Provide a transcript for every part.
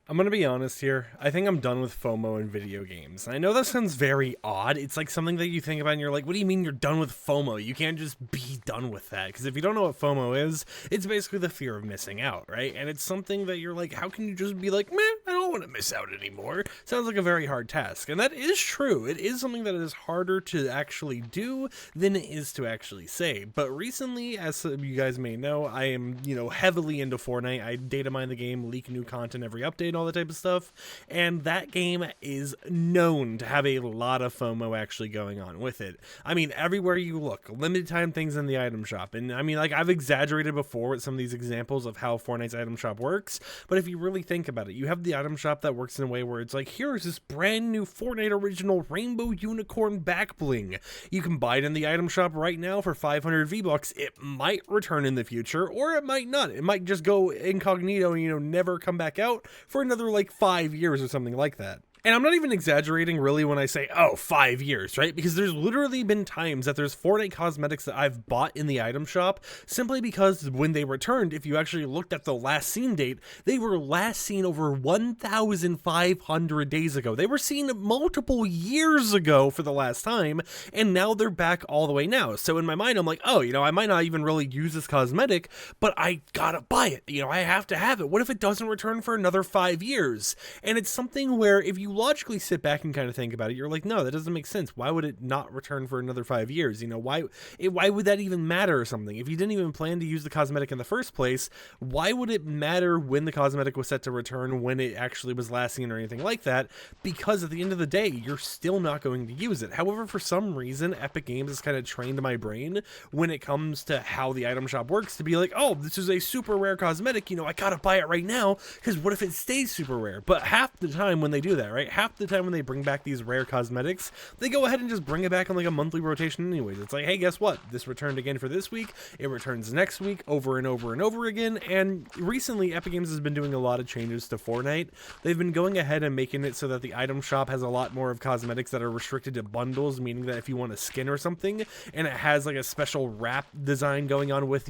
I'm gonna be honest here. I think I'm done with FOMO in video games. I know that sounds very odd. It's like something that you think about and you're like, what do you mean you're done with FOMO? You can't just be done with that. Because if you don't know what FOMO is, it's basically the fear of missing out, right? And it's something that you're like, how can you just be like, meh, I don't want to miss out anymore? Sounds like a very hard task. And that is true. It is something that is harder to actually do than it is to actually say. But recently, as you guys may know, I am, heavily into Fortnite. I data mine the game, leak new content every update, all that type of stuff, and that game is known to have a lot of FOMO actually going on with it. I mean, everywhere you look, limited time things in the item shop, and I mean, like, I've exaggerated before with some of these examples of how Fortnite's item shop works, but if you really think about it, you have the item shop that works in a way where it's like, here's this brand new Fortnite original rainbow unicorn back bling. You can buy it in the item shop right now for 500 V-Bucks. It might return in the future, or it might not. It might just go incognito and, never come back out for another like 5 years or something like that. And I'm not even exaggerating really when I say, oh, 5 years, right? Because there's literally been times that there's Fortnite cosmetics that I've bought in the item shop simply because when they returned, if you actually looked at the last seen date, they were last seen over 1,500 days ago. They were seen multiple years ago for the last time, and now they're back all the way now. So in my mind, I'm like, oh, I might not even really use this cosmetic, but I gotta buy it. I have to have it. What if it doesn't return for another 5 years? And it's something where if you logically sit back and kind of think about it, you're like, no, that doesn't make sense. Why would it not return for another 5 years? Why would that even matter or something? If you didn't even plan to use the cosmetic in the first place, why would it matter when the cosmetic was set to return, when it actually was last seen or anything like that? Because at the end of the day, you're still not going to use it. However, for some reason, Epic Games has kind of trained my brain when it comes to how the item shop works to be like, oh, this is a super rare cosmetic, I gotta buy it right now, because what if it stays super rare? But half the time when they do that, right? Half the time when they bring back these rare cosmetics, they go ahead and just bring it back on like a monthly rotation anyways. It's like, hey, guess what? This returned again for this week. It returns next week over and over and over again. And recently, Epic Games has been doing a lot of changes to Fortnite. They've been going ahead and making it so that the item shop has a lot more of cosmetics that are restricted to bundles, meaning that if you want a skin or something, and it has like a special wrap design going on with,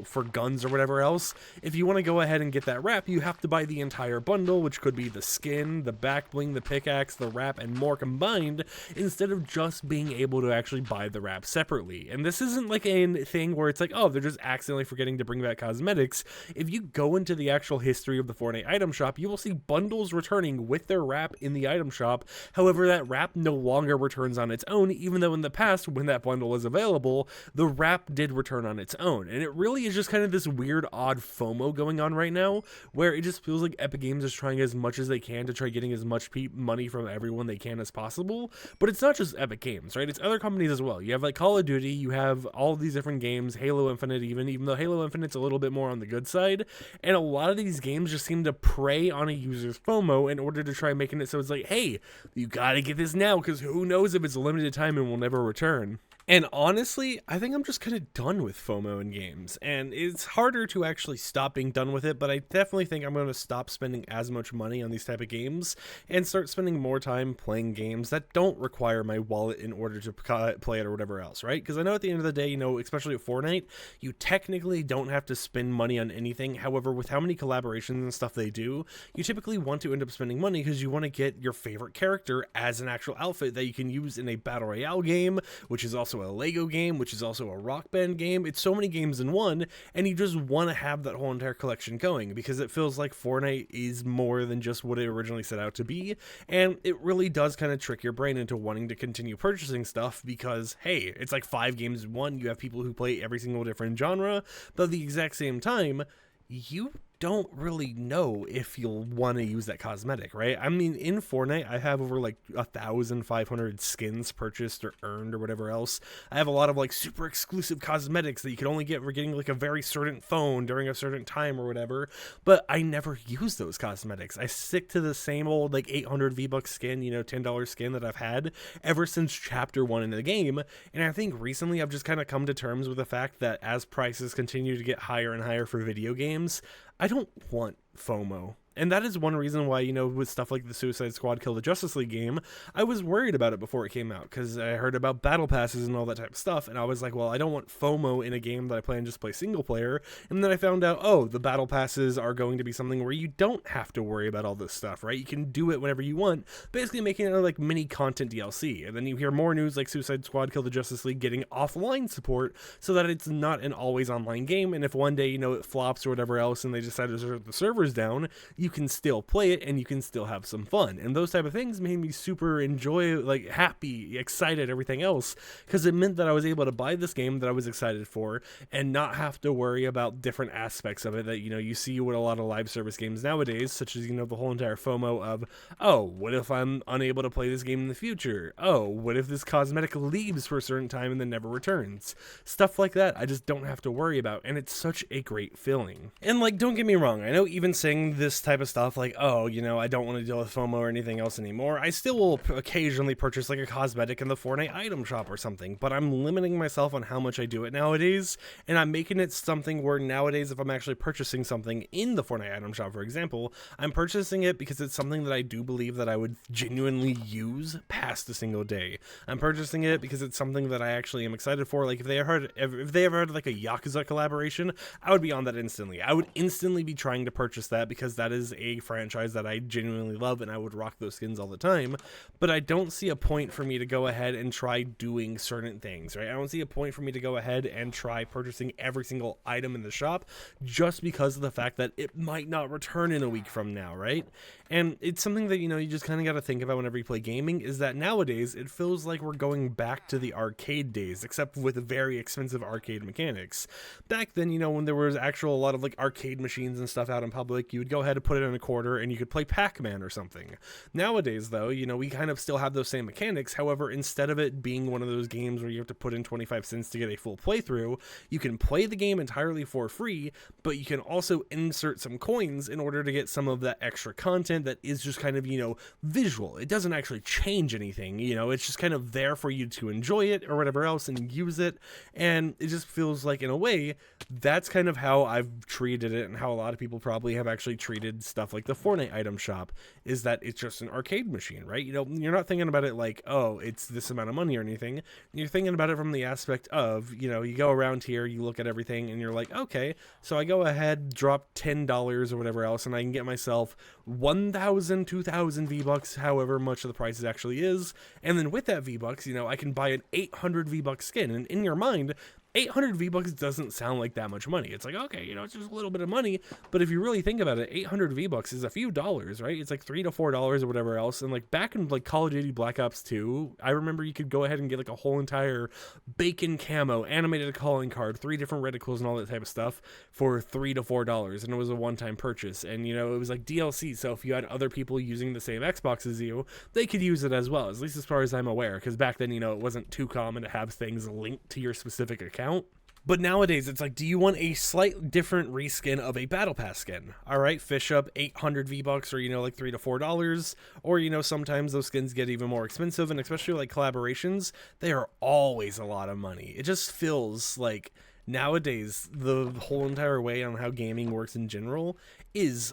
for guns or whatever else, if you want to go ahead and get that wrap, you have to buy the entire bundle, which could be the skin, the back bling, the pickaxe, the wrap, and more combined, instead of just being able to actually buy the wrap separately. And this isn't like a thing where it's like, oh, they're just accidentally forgetting to bring back cosmetics. If you go into the actual history of the Fortnite item shop, you will see bundles returning with their wrap in the item shop. However, that wrap no longer returns on its own, even though in the past, when that bundle was available, the wrap did return on its own. And it really is just kind of this weird, odd FOMO going on right now, where it just feels like Epic Games is trying as much as they can to try getting as much money from everyone they can as possible. But it's not just Epic Games, right? It's other companies as well. You have like Call of Duty, you have all of these different games, Halo Infinite even though Halo Infinite's a little bit more on the good side. And a lot of these games just seem to prey on a user's FOMO in order to try making it so it's like, hey, you gotta get this now because who knows if it's a limited time and will never return. And honestly, I think I'm just kind of done with FOMO in games, and it's harder to actually stop being done with it, but I definitely think I'm going to stop spending as much money on these type of games and start spending more time playing games that don't require my wallet in order to play it or whatever else, right? Because I know at the end of the day, especially with Fortnite, you technically don't have to spend money on anything. However, with how many collaborations and stuff they do, you typically want to end up spending money because you want to get your favorite character as an actual outfit that you can use in a Battle Royale game, which is also a Lego game, which is also a Rock Band game. It's so many games in one, and you just want to have that whole entire collection going because it feels like Fortnite is more than just what it originally set out to be, and it really does kind of trick your brain into wanting to continue purchasing stuff because, hey, it's like 5 games in one. You have people who play every single different genre, but at the exact same time, you don't really know if you'll want to use that cosmetic, right? I mean, in Fortnite, I have over like 1,500 skins purchased or earned or whatever else. I have a lot of like super exclusive cosmetics that you can only get for getting like a very certain phone during a certain time or whatever, but I never use those cosmetics. I stick to the same old like 800 V-Bucks skin, $10 skin that I've had ever since chapter 1 in the game, and I think recently I've just kind of come to terms with the fact that as prices continue to get higher and higher for video games, I don't want FOMO And that is one reason why, you know, with stuff like the Suicide Squad Kill the Justice League game, I was worried about it before it came out, because I heard about battle passes and all that type of stuff, and I was like, well, I don't want FOMO in a game that I plan to just play single player. And then I found out, oh, the battle passes are going to be something where you don't have to worry about all this stuff, right? You can do it whenever you want, basically making it like mini content DLC. And then you hear more news like Suicide Squad Kill the Justice League getting offline support so that it's not an always online game, and if one day, you know, it flops or whatever else and they decide to shut the servers down, you can still play it and you can still have some fun. And those type of things made me super like happy, excited, everything else, because it meant that I was able to buy this game that I was excited for and not have to worry about different aspects of it that, you know, you see with a lot of live service games nowadays, such as, you know, the whole entire FOMO of, oh, what if I'm unable to play this game in the future? Oh, what if this cosmetic leaves for a certain time and then never returns? Stuff like that I just don't have to worry about, and it's such a great feeling. And like, don't get me wrong, I know even saying this type of stuff like, oh, you know, I don't want to deal with FOMO or anything else anymore, I still will occasionally purchase like a cosmetic in the Fortnite item shop or something, but I'm limiting myself on how much I do it nowadays, and I'm making it something where nowadays if I'm actually purchasing something in the Fortnite item shop, for example, I'm purchasing it because it's something that I do believe that I would genuinely use past a single day. I'm purchasing it because it's something that I actually am excited for. Like if they ever had like a Yakuza collaboration, I would be on that instantly. I would instantly be trying to purchase that because that is a franchise that I genuinely love and I would rock those skins all the time. But I don't see a point for me to go ahead and try doing certain things, right? I don't see a point for me to go ahead and try purchasing every single item in the shop just because of the fact that it might not return in a week from now, right? And it's something that, you know, you just kind of got to think about whenever you play gaming, is that nowadays it feels like we're going back to the arcade days, except with very expensive arcade mechanics. Back then, you know, when there was a lot of like arcade machines and stuff out in public, you would go ahead and put it in a quarter and you could play Pac-Man or something. Nowadays, though, you know, we kind of still have those same mechanics. However, instead of it being one of those games where you have to put in 25 cents to get a full playthrough, you can play the game entirely for free, but you can also insert some coins in order to get some of that extra content that is just kind of, you know, visual. It doesn't actually change anything, you know, it's just kind of there for you to enjoy it or whatever else and use it. And it just feels like, in a way, that's kind of how I've treated it, and how a lot of people probably have actually treated stuff like the Fortnite item shop, is that it's just an arcade machine, right? You know, you're not thinking about it like, oh, it's this amount of money or anything. You're thinking about it from the aspect of, you know, you go around here, you look at everything, and you're like, okay, so I go ahead, drop $10 or whatever else, and I can get myself 1,000, 2,000 V-Bucks, however much of the price it actually is, and then with that V-Bucks, you know, I can buy an 800 V-Buck skin, and in your mind, 800 V-Bucks doesn't sound like that much money. It's like, okay, you know, it's just a little bit of money, but if you really think about it, 800 V-Bucks is a few dollars, right? It's like $3 to $4 or whatever else, and like back in like Call of Duty Black Ops 2, I remember you could go ahead and get like a whole entire bacon camo, animated calling card, 3 different reticles and all that type of stuff for $3 to $4, and it was a one-time purchase, and you know, it was like DLC, so if you had other people using the same Xbox as you, they could use it as well, at least as far as I'm aware, because back then, you know, it wasn't too common to have things linked to your specific account. But nowadays, it's like, do you want a slight different reskin of a Battle Pass skin? All right, fish up 800 V-Bucks, or, you know, like $3 to $4, or, you know, sometimes those skins get even more expensive, and especially like collaborations, they are always a lot of money. It just feels like nowadays the whole entire way on how gaming works in general is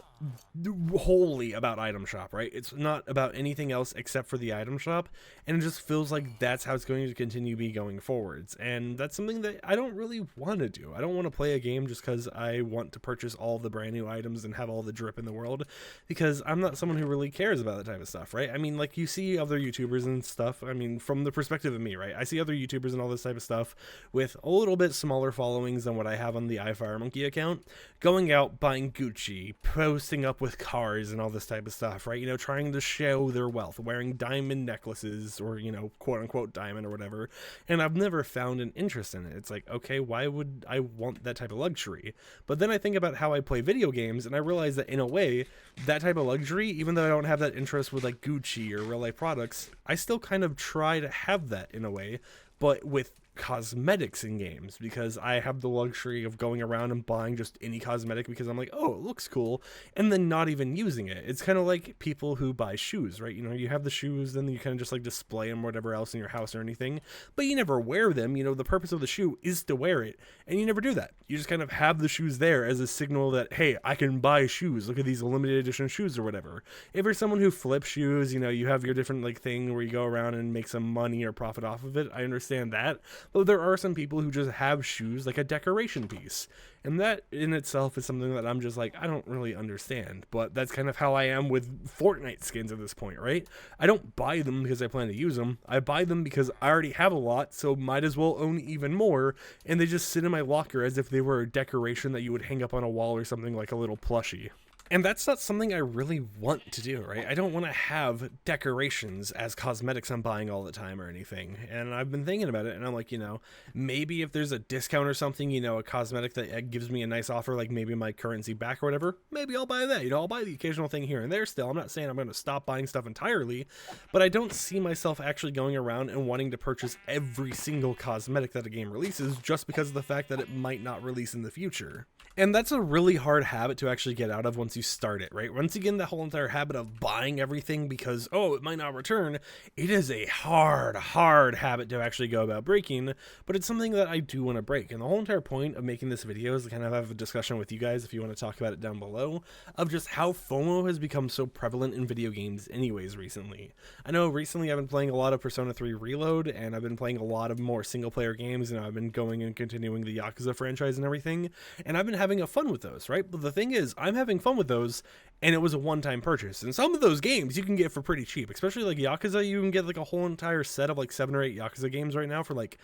wholly about item shop, right? It's not about anything else except for the item shop, and it just feels like that's how it's going to continue to be going forwards, and that's something that I don't really want to do. I don't want to play a game just because I want to purchase all the brand new items and have all the drip in the world, because I'm not someone who really cares about that type of stuff, right? I mean, like, you see other YouTubers and stuff, I mean, from the perspective of me, right? I see other YouTubers and all this type of stuff with a little bit smaller followings than what I have on the FireMonkey account, going out, buying Gucci, posting up with cars and all this type of stuff, right? You know, trying to show their wealth, wearing diamond necklaces, or, you know, quote unquote diamond or whatever. And I've never found an interest in it. It's like, okay, why would I want that type of luxury? But then I think about how I play video games, and I realize that in a way, that type of luxury, even though I don't have that interest with like Gucci or real life products, I still kind of try to have that in a way, but with cosmetics in games, because I have the luxury of going around and buying just any cosmetic because I'm like, oh, it looks cool, and then not even using it. It's kind of like people who buy shoes, right? You know, you have the shoes, then you kind of just like display them or whatever else in your house or anything, but you never wear them. You know, the purpose of the shoe is to wear it, and you never do that. You just kind of have the shoes there as a signal that, hey, I can buy shoes. Look at these limited edition shoes or whatever. If you're someone who flips shoes, you know, you have your different like thing where you go around and make some money or profit off of it. I understand that. But there are some people who just have shoes like a decoration piece. And that in itself is something that I'm just like, I don't really understand. But that's kind of how I am with Fortnite skins at this point, right? I don't buy them because I plan to use them. I buy them because I already have a lot, so might as well own even more. And they just sit in my locker as if they were a decoration that you would hang up on a wall or something, like a little plushie. And that's not something I really want to do, right? I don't want to have decorations as cosmetics I'm buying all the time or anything. And I've been thinking about it, and I'm like, you know, maybe if there's a discount or something, you know, a cosmetic that gives me a nice offer, like maybe my currency back or whatever, maybe I'll buy that. You know, I'll buy the occasional thing here and there still. I'm not saying I'm going to stop buying stuff entirely, but I don't see myself actually going around and wanting to purchase every single cosmetic that a game releases just because of the fact that it might not release in the future. And that's a really hard habit to actually get out of once you start it, right? Once you get in that whole entire habit of buying everything because, oh, it might not return, it is a hard habit to actually go about breaking, but it's something that I do want to break. And the whole entire point of making this video is to kind of have a discussion with you guys, if you want to talk about it down below, of just how FOMO has become so prevalent in video games anyways recently. I know recently I've been playing a lot of Persona 3 Reload, and I've been playing a lot of more single-player games, and I've been going and continuing the Yakuza franchise and everything, and I've been having a fun with those, right? But the thing is, I'm having fun with those, and it was a one-time purchase. And some of those games you can get for pretty cheap, especially like Yakuza. You can get like a whole entire set of like 7 or 8 Yakuza games right now for like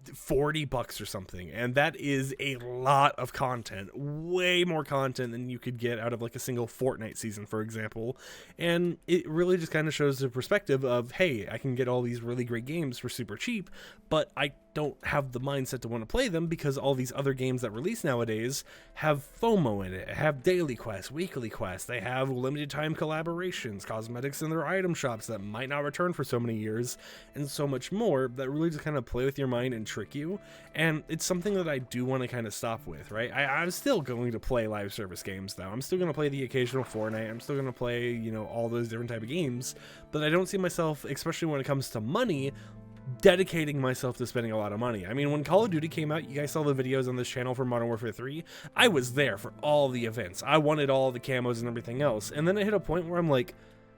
$40 or something, and that is a lot of content, way more content than you could get out of like a single Fortnite season, for example. And it really just kind of shows the perspective of, hey, I can get all these really great games for super cheap, but I don't have the mindset to want to play them because all these other games that release nowadays have FOMO in it, have daily quests, weekly quests, they have limited time collaborations, cosmetics in their item shops that might not return for so many years, and so much more that really just kind of play with your mind and trick you. And it's something that I do want to kind of stop with, right? I'm still going to play live service games though. I'm still going to play the occasional Fortnite. I'm still going to play, you know, all those different type of games, but I don't see myself, especially when it comes to money, dedicating myself to spending a lot of money. I mean, when Call of Duty came out, you guys saw the videos on this channel for Modern Warfare 3. I was there for all the events. I wanted all the camos and everything else. And then I hit a point where I'm like,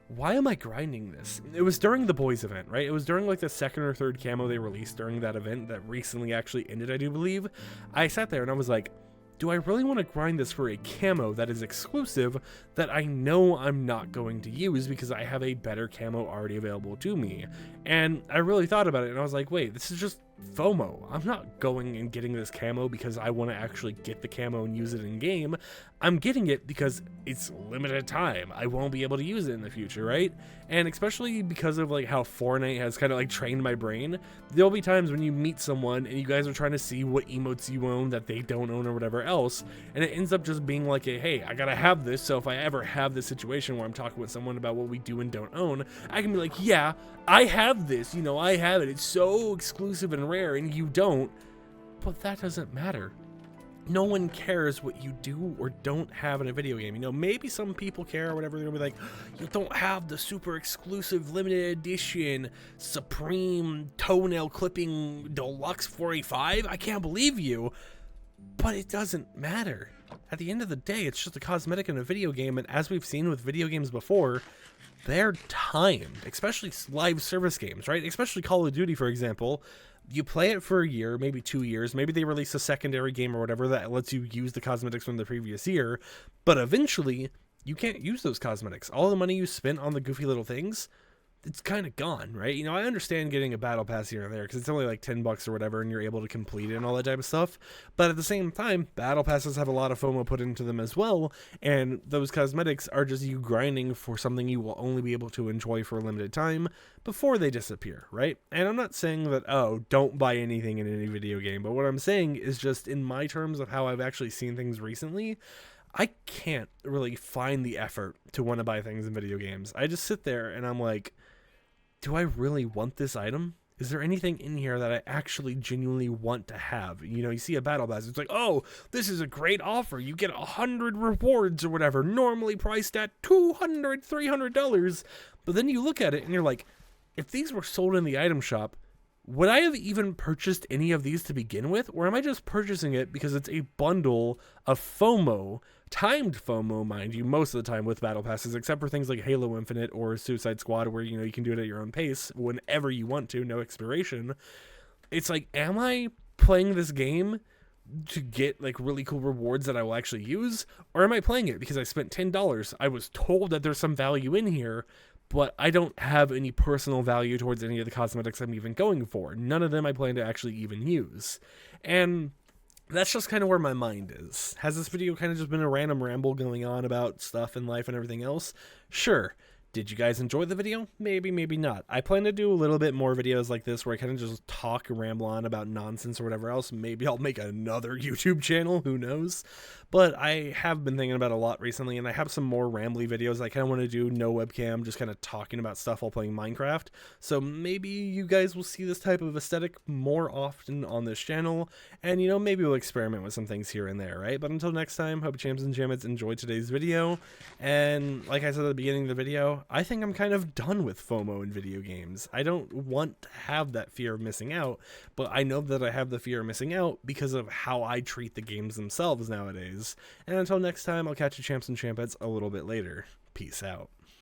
why am I grinding this? It was during the Boys event, right? It was during like the second or third camo they released during that event that recently actually ended, I do believe. I sat there and I was like, do I really want to grind this for a camo that is exclusive that I know I'm not going to use because I have a better camo already available to me? And I really thought about it, and I was like, wait, this is just FOMO. I'm not going and getting this camo because I want to actually get the camo and use it in game. I'm getting it because it's limited time. I won't be able to use it in the future, right? And especially because of like how Fortnite has kind of like trained my brain, there'll be times when you meet someone and you guys are trying to see what emotes you own that they don't own or whatever else, and it ends up just being like a, hey, I gotta have this, so if I ever have this situation where I'm talking with someone about what we do and don't own, I can be like, yeah, I have this, you know, I have it, it's so exclusive and rare, and you don't. But that doesn't matter. No one cares what you do or don't have in a video game. You know, maybe some people care or whatever. They're gonna be like, you don't have the super exclusive limited edition Supreme toenail clipping deluxe 45. I can't believe you. But it doesn't matter. At the end of the day, it's just a cosmetic in a video game, and as we've seen with video games before, they're timed, especially live service games, right? Especially Call of Duty, for example. You play it for a year, maybe 2 years, maybe they release a secondary game or whatever that lets you use the cosmetics from the previous year, but eventually, you can't use those cosmetics. All the money you spent on the goofy little things, it's kind of gone, right? You know, I understand getting a battle pass here and there because it's only like $10 or whatever and you're able to complete it and all that type of stuff. But at the same time, battle passes have a lot of FOMO put into them as well. And those cosmetics are just you grinding for something you will only be able to enjoy for a limited time before they disappear, right? And I'm not saying that, oh, don't buy anything in any video game. But what I'm saying is just in my terms of how I've actually seen things recently, I can't really find the effort to want to buy things in video games. I just sit there and I'm like, do I really want this item? Is there anything in here that I actually genuinely want to have? You know, you see a battle pass, it's like, oh, this is a great offer. You get 100 rewards or whatever, normally priced at $200, $300. But then you look at it and you're like, if these were sold in the item shop, would I have even purchased any of these to begin with? Or am I just purchasing it because it's a bundle of FOMO, timed FOMO, mind you, most of the time with battle passes, except for things like Halo Infinite or Suicide Squad, where, you know, you can do it at your own pace whenever you want to, no expiration. It's like, am I playing this game to get like really cool rewards that I will actually use? Or am I playing it because I spent $10? I was told that there's some value in here, but I don't have any personal value towards any of the cosmetics I'm even going for. None of them I plan to actually even use. And that's just kind of where my mind is. Has this video kind of just been a random ramble going on about stuff in life and everything else? Sure. Did you guys enjoy the video? Maybe, maybe not. I plan to do a little bit more videos like this where I kind of just talk and ramble on about nonsense or whatever else. Maybe I'll make another YouTube channel, who knows? But I have been thinking about it a lot recently, and I have some more rambly videos I kind of want to do, no webcam, just kind of talking about stuff while playing Minecraft. So maybe you guys will see this type of aesthetic more often on this channel, and, you know, maybe we'll experiment with some things here and there, right? But until next time, hope champs and champions enjoyed today's video, and like I said at the beginning of the video, I think I'm kind of done with FOMO in video games. I don't want to have that fear of missing out, but I know that I have the fear of missing out because of how I treat the games themselves nowadays. And until next time, I'll catch you champs and champettes a little bit later. Peace out.